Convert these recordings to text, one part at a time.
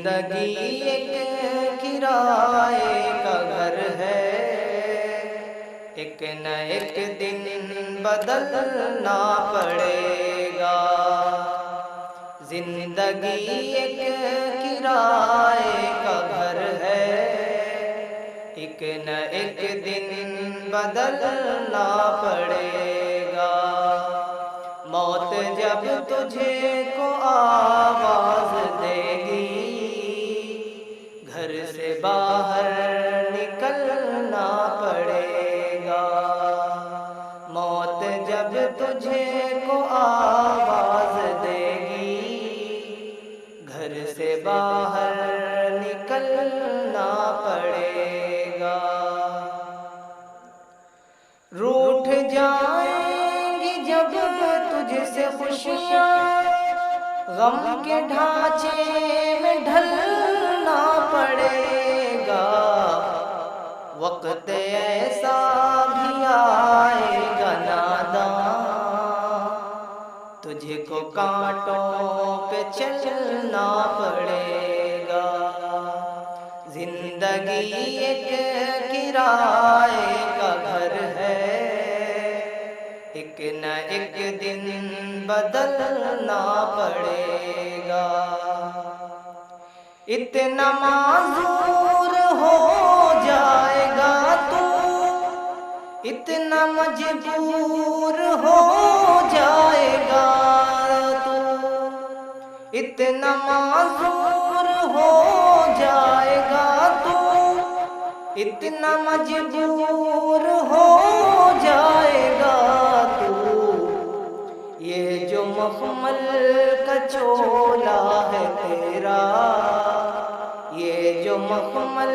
जिंदगी एक किराए का घर है, एक न एक दिन बदलना पड़ेगा। जिंदगी एक किराए का घर है, एक न एक दिन बदलना पड़ेगा। मौत जब तुझे को आवाज देगी, घर से बाहर निकलना पड़ेगा। मौत जब तुझे को आवाज देगी, घर से बाहर निकलना पड़ेगा। रूठ जाएंगी जब तुझसे खुशियाँ, गम के ढांचे में ढलना पड़ेगा। वक्त ऐसा भी आएगा नादां, तुझको कांटों पे चलना पड़ेगा। जिंदगी एक किराए का घर है, एक न एक दिन बदलना पड़ेगा। इतना माज़ूर हो जाएगा तू, इतना मजबूर हो जाएगा तू, इतना माज़ूर हो जाएगा तू, इतना मजबूर हो जाएगा तू। ये जो मखमल का चोला है तेरा, ये जो मखमल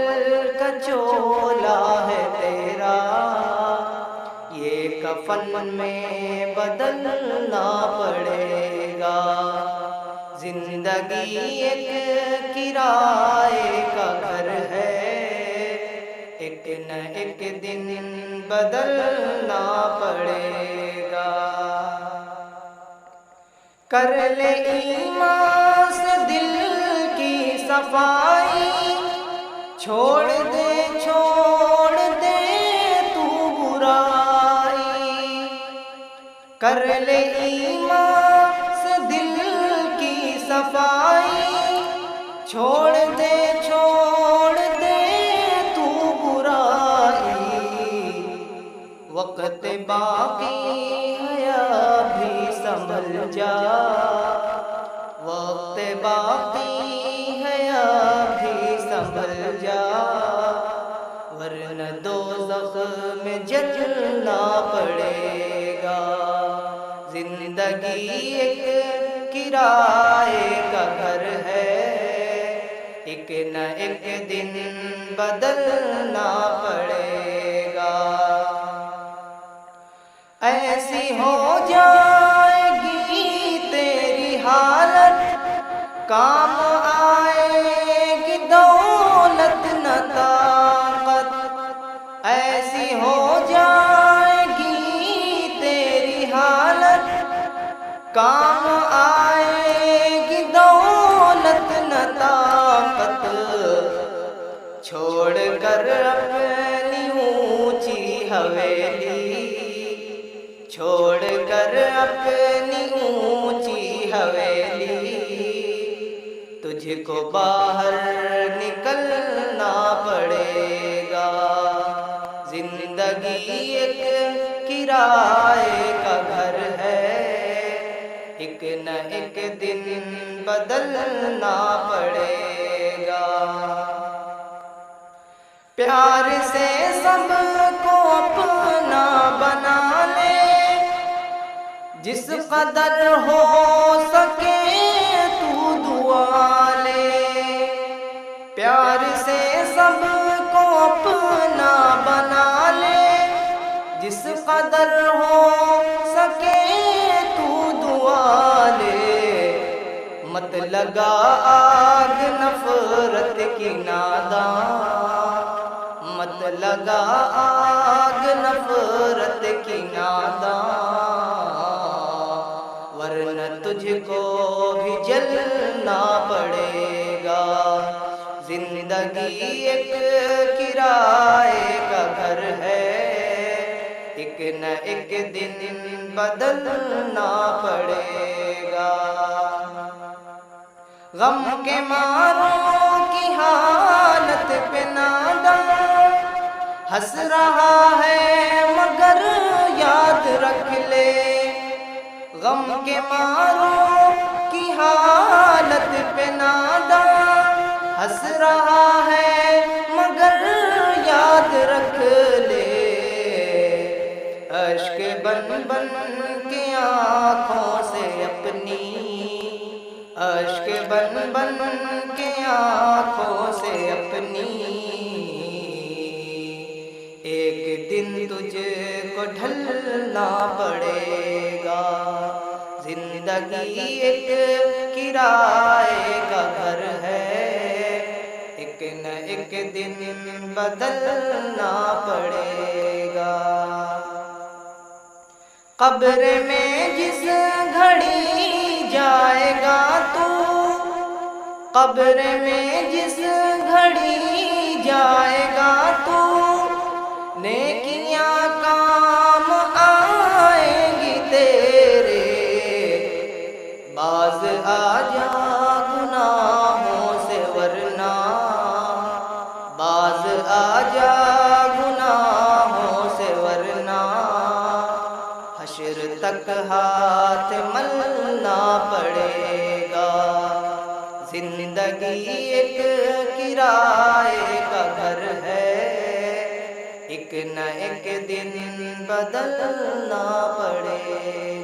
का चोला है तेरा, ये कफन में बदलना पड़ेगा। जिंदगी एक किराए का घर है, एक न एक दिन बदलना पड़ेगा। कर ले ईमान से दिल की सफाई, छोड़ दे तू बुराई। कर ले ईमान से दिल की सफाई, छोड़ दे तू बुराई। वक्त बाकी है अभी संभल जा, वक्त बाकी है अभी संभल जा, वरना दोज़ख में जलना पड़ेगा। जिंदगी एक किराए का घर है, एक न एक दिन बदलना पड़ेगा। ऐसी हो जाएगी तेरी हालत, काम आएगी दौलत न ताकत। ऐसी हो जाएगी तेरी हालत, काम आएगी दौलत न ताकत। छोड़ कर अपनी ऊंची हवेली, छोड़ कर अपनी ऊंची हवेली, तुझको बाहर निकलना पड़ेगा। जिंदगी एक किराए का घर है, एक न एक दिन बदलना पड़ेगा। प्यार से सबको अपना बना ले, जिस कदर हो सके तू दुआ ले। प्यार से सबको अपना बना ले, जिस कदर हो सके तू दुआ ले। मत लगा आग नफरत की नादां, मत लगा आग नफरत की नादां, वरना तुझको भी जलना पड़ेगा। एक किराए का घर है, एक न एक दिन बदलना पड़ेगा। गम के मारों की हालत पे नादम हंस रहा है मगर याद रख ले। गम के मारों की हालत पे नादम हंस रहा है मगर याद रख ले। अश्क बन बन के आँखों से अपनी, अश्क बन बन के आँखों से अपनी, एक दिन तुझको ढलना पड़ेगा। जिंदगी एक किराए का घर है, एक न एक दिन बदलना पड़ेगा। कब्र में जिस घड़ी जाएगा तू, कब्र में जिस घड़ी जाएगा तू, नेकियां काम आएंगी तेरे। बाज आजा गुनाहों से वरना, बाज आजा गुनाहों से वरना, हश्र तक हाथ मलना पड़ेगा। जिंदगी एक किराए का घर है, एक न एक दिन बदलना पड़ेगा।